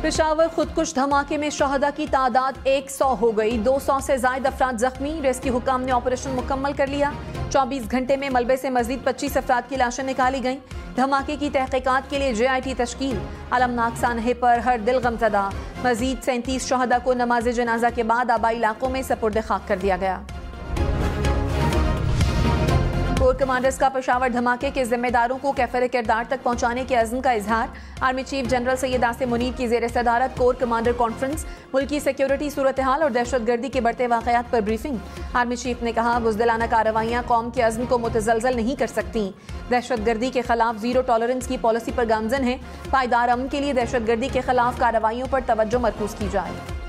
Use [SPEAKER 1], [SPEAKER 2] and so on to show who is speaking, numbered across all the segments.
[SPEAKER 1] पेशावर खुदकुश धमाके में शहदा की तादाद 100 हो गई। 200 से ज्यादा अफराद जख्मी। रेस्क्यू हुकाम ने ऑपरेशन मुकम्मल कर लिया। 24 घंटे में मलबे से मजीद 25 अफराद की लाशें निकाली गईं। धमाके की तहकीकात के लिए JIT तश्कील। अलमनाक सानहे पर हर दिल गमज़दा। मजीद 37 शहदा को नमाज जनाजा के बाद आबाई इलाकों में सपुर्द खाक कर दिया गया। कोर कमांडर्स का पेशावर धमाके के जिम्मेदारों को कैफर किरदार तक पहुंचाने के अज़्म का इजहार। Army chief general Syed Asim Munir की ज़ेर सदारत कोर कमांडर कॉन्फ्रेंस। मुल्की सिक्योरिटी सूरत हाल और दहशतगर्दी के बढ़ते वाक़यात पर ब्रीफिंग। आर्मी चीफ ने कहा, बुज़दिलाना कार्रवाइयाँ कौम के अज़्म को मुतज़लज़ल नहीं कर सकती। दहशतगर्दी के खिलाफ जीरो टॉलरेंस की पॉलिसी पर गामजन है। पायदार अमन के लिए दहशतगर्दी के खिलाफ कार्रवाइयों पर तवज्जो मरकूज की जाए।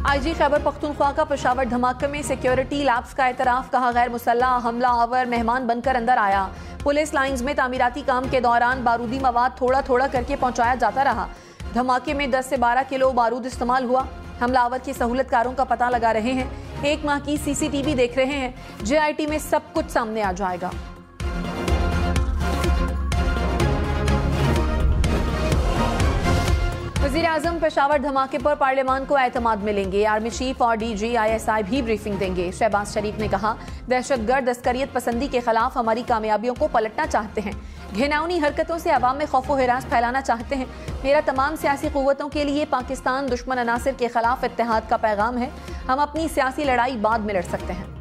[SPEAKER 1] IG खैबर पख्तूनख्वा का पेशावर धमाके में सिक्योरिटी लैब्स का एतराफ। कहा, गैर मुसल्लह हमला आवर मेहमान बनकर अंदर आया। पुलिस लाइंस में तामीराती काम के दौरान बारूदी मवाद थोड़ा थोड़ा करके पहुंचाया जाता रहा। धमाके में 10 से 12 किलो बारूद इस्तेमाल हुआ। हमलावर की सहूलतकारों का पता लगा रहे हैं। 1 माह की CCTV देख रहे हैं। JIT में सब कुछ सामने आ जाएगा। वज़ीर आज़म पेशावर धमाके पर पार्लियामान को एतमाद मिलेंगे। आर्मी चीफ और DG ISI भी ब्रीफिंग देंगे। शहबाज शरीफ ने कहा, दहशतगर्द अस्करियत पसंदी के खिलाफ हमारी कामयाबियों को पलटना चाहते हैं। घिनौनी हरकतों से अवाम में खौफ व हिरास फैलाना चाहते हैं। मेरा तमाम सियासी क़ुव्वतों के लिए पाकिस्तान दुश्मन अनासिर के खिलाफ इत्तेहाद का पैगाम है। हम अपनी सियासी लड़ाई बाद में लड़ सकते हैं।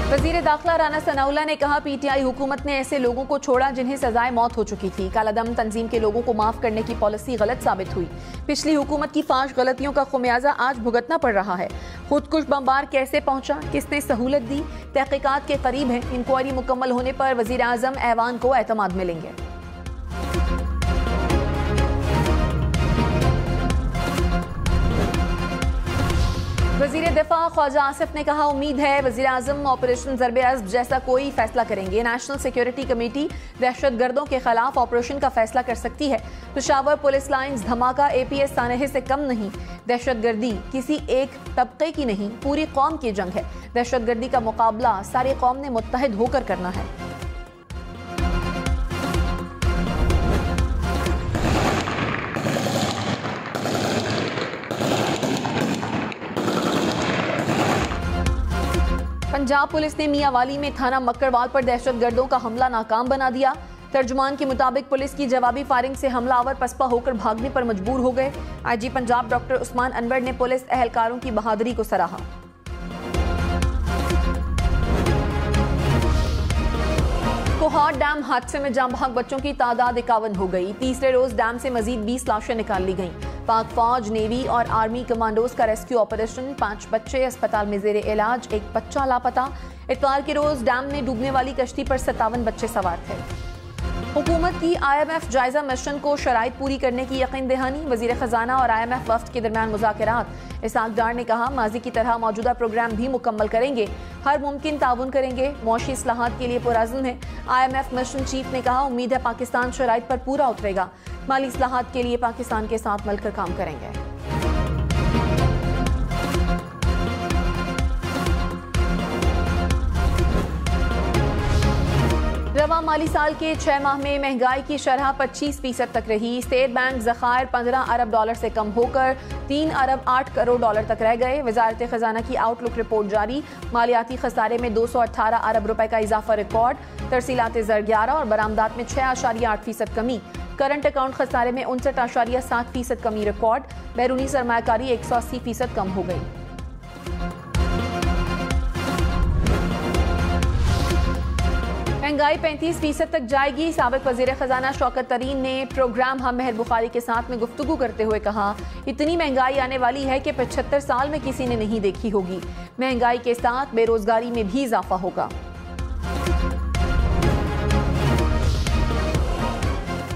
[SPEAKER 1] वज़ीर दाखिला राना सनाउल्लाह ने कहा, PTI हुकूमत ने ऐसे लोगों को छोड़ा जिन्हें सजाए मौत हो चुकी थी। कालादम तंजीम के लोगों को माफ करने की पॉलिसी गलत साबित हुई। पिछली हुकूमत की फाश गलतियों का खुमियाजा आज भुगतना पड़ रहा है। खुदकुश बमबार कैसे पहुंचा, किसने सहूलत दी, तहकीकात के करीब है। इंक्वायरी मुकम्मल होने पर वज़ीर आज़म ऐवान को एतमाद मिलेंगे। वज़ीर दिफा ख्वाजा आसिफ ने कहा, उम्मीद है वज़ीर आज़म ऑपरेशन ज़रब-ए-अज़्ब जैसा कोई फैसला करेंगे। नेशनल सिक्योरिटी कमेटी दहशतगर्दों के खिलाफ ऑपरेशन का फैसला कर सकती है। पेशावर पुलिस लाइंस धमाका APS सानहे से कम नहीं। दहशतगर्दी किसी एक तबके की नहीं, पूरी कौम की जंग है। दहशतगर्दी का मुकाबला सारी कौम ने मुत्तहिद होकर करना है। पंजाब पुलिस ने मियांवाली में थाना मक्कड़वाल पर दहशतगर्दों का हमला नाकाम बना दिया। तर्जुमान के मुताबिक पुलिस की जवाबी फायरिंग से हमलावर पसपा होकर भागने पर मजबूर हो गए। IG पंजाब डॉक्टर उस्मान अनवर ने पुलिस एहलकारों की बहादुरी को सराहा। कोहाट डैम हादसे में जाँ बहक बच्चों की तादाद 51 हो गई। तीसरे रोज डैम से मजीद 20 लाशें निकाल ली गईं। पाक फौज, नेवी और आर्मी कमांडोज का रेस्क्यू ऑपरेशन। 5 बच्चे अस्पताल में जेर इलाज, 1 बच्चा लापता। इतवार के रोज डैम में डूबने वाली कश्ती पर 57 बच्चे सवार थे। हुकूमत की IMF जायजा मिशन को शराइत पूरी करने की यकीन दहानी। वजीर खजाना और IMF वफ्द के दरमियान मुज़ाकरात। इसहाक डार ने कहा, माजी की तरह मौजूदा प्रोग्राम भी मुकम्मल करेंगे। हर मुमकिन ताउन करेंगे। मौशी इस्लाहात के लिए पुरअज़्म है। IMF मिशन चीफ ने कहा, उम्मीद है पाकिस्तान शराइत पर पूरा उतरेगा। माली इस्लाहात के लिए पाकिस्तान के साथ मिलकर काम करेंगे। रवा माली साल के 6 माह में महंगाई की शरह 25% तक रही। स्टेट बैंक ज़खायर 15 अरब डॉलर से कम होकर 3 अरब 8 करोड़ डॉलर तक रह गए। वजारत खजाना की आउटलुक रिपोर्ट जारी। मालियाती खसारे में 218 अरब रुपए का इजाफा रिकॉर्ड। तरसीलात ज़र 11 और बरामदात में 6.8% कमी। करंट अकाउंट खसारे में 59.7% कमी रिकॉर्ड। बैरूनी सरमायाकारी 180% कम हो गई। महंगाई 35% तक जाएगी। साबिक वजीर खजाना शौकत तरीन ने प्रोग्राम हम मेहर बुखारी के साथ में गुफ्तगू करते हुए कहा, इतनी महंगाई आने वाली है कि 75 साल में किसी ने नहीं देखी होगी। महंगाई के साथ बेरोजगारी में भी इजाफा होगा।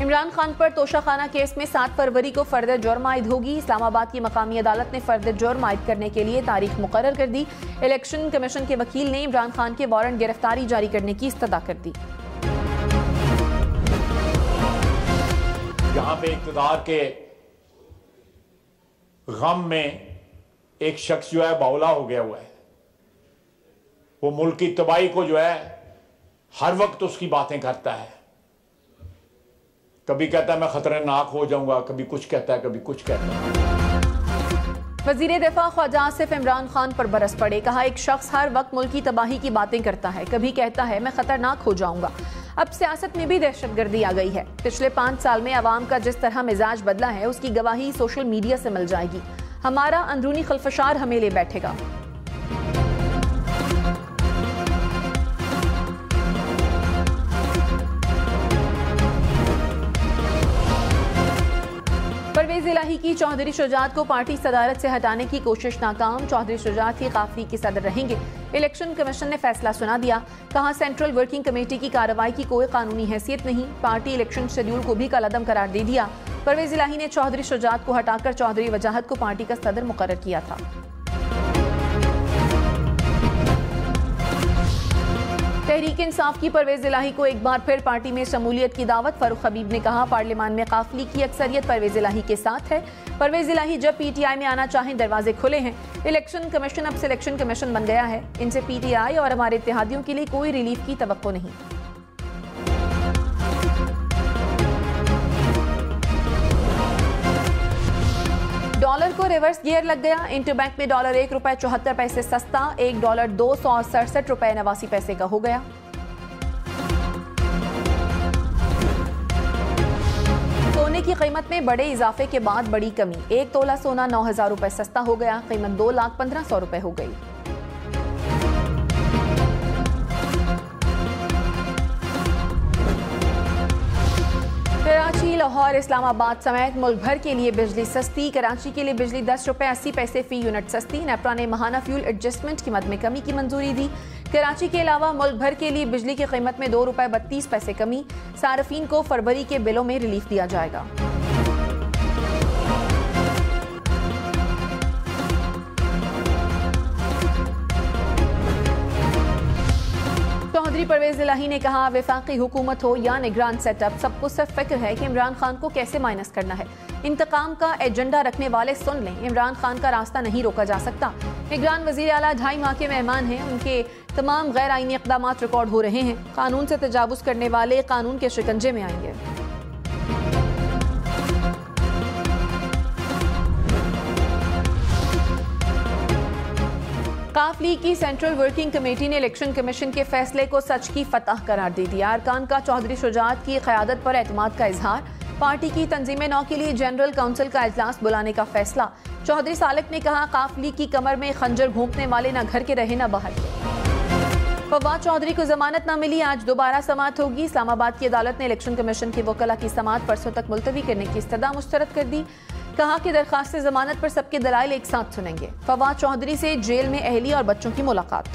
[SPEAKER 1] इमरान खान पर तोशाखाना केस में 7 फरवरी को फर्द जुर्म आयद होगी। इस्लामाबाद की मकामी अदालत ने फर्द जुर्म आयद करने के लिए तारीख मुकर्रर कर दी। इलेक्शन कमीशन के वकील ने इमरान खान के वारंट गिरफ्तारी जारी करने की इस्तदा कर दी।
[SPEAKER 2] यहाँ पे इक़्तिदार के गम में एक शख्स जो है बाउला हो गया हुआ है। वो मुल्क की तबाही को जो है हर वक्त उसकी बातें करता है। कभी कहता है मैं खतरनाक हो जाऊंगा, कभी कुछ कहता है, कभी कुछ कहता है।
[SPEAKER 1] वजीर दिफा ख्वाजा आसिफ इमरान खान पर बरस पड़े। कहा, एक शख्स हर वक्त मुल्क की तबाही की बातें करता है, कभी कहता है मैं खतरनाक हो जाऊंगा। अब सियासत में भी दहशतगर्दी आ गई है। पिछले 5 साल में अवाम का जिस तरह मिजाज बदला है उसकी गवाही सोशल मीडिया से मिल जाएगी। हमारा अंदरूनी खलफशार हमें ले बैठेगा। परवेज इलाही की चौधरी शुजात को पार्टी सदारत से हटाने की कोशिश नाकाम। चौधरी शुजात ही काफली के सदर रहेंगे। इलेक्शन कमीशन ने फैसला सुना दिया। कहा, सेंट्रल वर्किंग कमेटी की कार्रवाई की कोई कानूनी हैसियत नहीं। पार्टी इलेक्शन शेड्यूल को भी कलअदम करार दे दिया। परवेज इलाही ने चौधरी शुजात को हटाकर चौधरी वजाहत को पार्टी का सदर मुकर्रर किया था। तहरीक इंसाफ की परवेज इलाही को एक बार फिर पार्टी में शमूलियत की दावत। फारूक हबीब ने कहा, पार्लियामान में काफली की अक्सरियत परवेज इलाही के साथ है। परवेज इलाही जब पीटीआई में आना चाहें दरवाजे खुले हैं। इलेक्शन कमीशन अब सिलेक्शन कमीशन बन गया है। इनसे पीटीआई और हमारे इत्तेहादियों के लिए कोई रिलीफ की तवक्को नहीं। डॉलर को रिवर्स गियर लग गया। इंटरबैंक में डॉलर ₹1.74 सस्ता, $1 $267.89 का हो गया। सोने की कीमत में बड़े इजाफे के बाद बड़ी कमी। 1 तोला सोना ₹9,000 सस्ता हो गया। कीमत ₹2,15,000 हो गई। कराची, लाहौर, इस्लामाबाद समेत मुल्क भर के लिए बिजली सस्ती। कराची के लिए बिजली ₹10.80 फी यूनिट सस्ती। नेपरा ने माहाना फ्यूल एडजस्टमेंट कीमत में कमी की मंजूरी दी। कराची के अलावा मुल्क भर के लिए बिजली की कीमत में ₹2.32 कमी। सार्फिन को फरवरी के बिलों में रिलीफ दिया जाएगा। चौधरी परवेज इलाही ने कहा, वफाकी हुकूमत हो या निगरान सेटअप, सबको सिर्फ फिक्र है कि इमरान खान को कैसे माइनस करना है। इंतकाम का एजेंडा रखने वाले सुन लें, इमरान खान का रास्ता नहीं रोका जा सकता। निगरान वजीर आला 2.5 माह के मेहमान हैं। उनके तमाम गैर आईनी इक़दाम रिकॉर्ड हो रहे हैं। कानून से तजावुज़ करने वाले कानून के शिकंजे में आएंगे। काफली की सेंट्रल वर्किंग कमेटी ने इलेक्शन कमीशन के फैसले को सच की फतह करार दे दिया। अरकान का चौधरी शुजात की क़यादत पर एतमाद का इजहार। पार्टी की तंजीम नौ के लिए जनरल काउंसिल का इजलास बुलाने का फैसला। चौधरी सालिक ने कहा, काफली की कमर में खंजर घोंपने वाले न घर के रहे न बाहर के। फवाद चौधरी को जमानत न मिली। आज दोबारा समाअत होगी। इस्लामाबाद की अदालत ने इलेक्शन कमीशन के वकला की समाअत परसों तक मुलतवी करने की इस्तदा मुस्तरद कर दी। कहा कि दरखास्त जमानत पर सबके दलाइल एक साथ सुनेंगे। फवाद चौधरी से जेल में अहली और बच्चों की मुलाकात।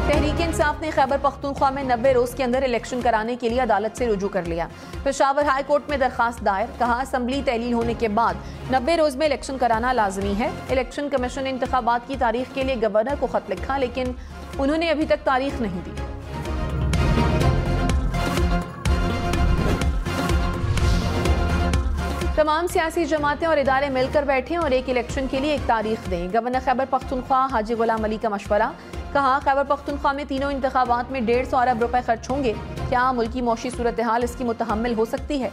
[SPEAKER 1] तहरीक इंसाफ ने खैबर पख्तूनख्वा में 90 रोज के अंदर इलेक्शन कराने के लिए अदालत से रुजू कर लिया। पेशावर हाई कोर्ट में दरखास्त दायर। कहा, असम्बली तहलील होने के बाद 90 रोज में इलेक्शन कराना लाजमी है। इलेक्शन कमीशन ने इंतखाबात की तारीख के लिए गवर्नर को खत लिखा, लेकिन उन्होंने अभी तक तारीख नहीं दी। तमाम सियासी जमातें और इदारे मिलकर बैठे और एक इलेक्शन के लिए एक तारीख दें। गवर्नर खैबर पख्तूनख्वा हाजी गुलाम अली का मशवरा। कहा, खैबर पख्तूनख्वा में तीनों इंतखाबात में 150 अरब रुपए खर्च होंगे। क्या मुल्की मौशी सूरत हाल इसकी मुतहम्मिल हो सकती है?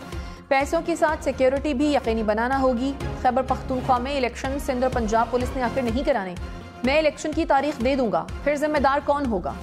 [SPEAKER 1] पैसों के साथ सिक्योरिटी भी यकीनी बनाना होगी। खैबर पख्तूनख्वा में इलेक्शन सिंध और पंजाब पुलिस ने आखिर नहीं कराने। मैं इलेक्शन की तारीख दे दूंगा, फिर जिम्मेदार कौन होगा?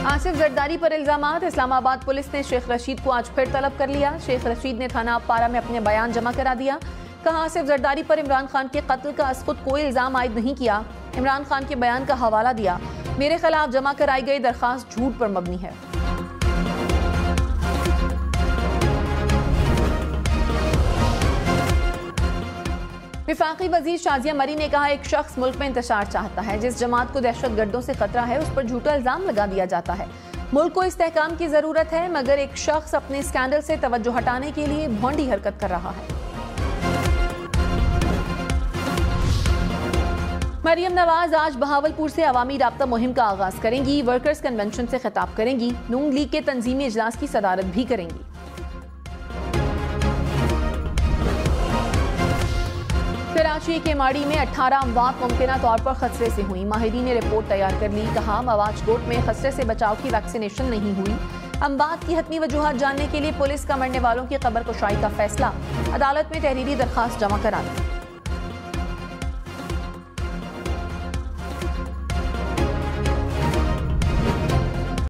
[SPEAKER 1] आसिफ जरदारी पर इल्जामात। इस्लामाबाद पुलिस ने शेख रशीद को आज फिर तलब कर लिया। शेख रशीद ने थाना पारा में अपने बयान जमा करा दिया। कहा, आसिफ जरदारी पर इमरान खान के कत्ल का अस खुद कोई इल्जाम आयद नहीं किया। इमरान खान के बयान का हवाला दिया। मेरे खिलाफ जमा कराई गई दरखास्त झूठ पर मबनी है। विफाकी वजीर शाजिया मरी ने कहा, एक शख्स मुल्क में इंतशार चाहता है। जिस जमात को दहशतगर्दों से खतरा है उस पर झूठा इल्जाम लगा दिया जाता है। मुल्क को इस्तेहकाम की जरूरत है, मगर एक शख्स अपने स्कैंडल से तवज्जो हटाने के लिए भोंडी हरकत कर रहा है। मरियम नवाज आज बहावलपुर से अवामी राब्ता मुहिम का आगाज करेंगी। वर्कर्स कन्वेंशन से खिताब करेंगी। नून लीग के तंजीमी इजलास की सदारत भी करेंगी। कराची के माड़ी में 18 अमवात मुमकिना तौर पर खतरे से हुई। माहिरीन ने रिपोर्ट तैयार कर ली। कहा मवाजकोट में खतरे से बचाव की वैक्सीनेशन नहीं हुई। अमवात की हतमी वजूहत जानने के लिए पुलिस का मरने वालों की खबर कुशाई का फैसला। अदालत में तहरीरी दरखास्त जमा करा दी।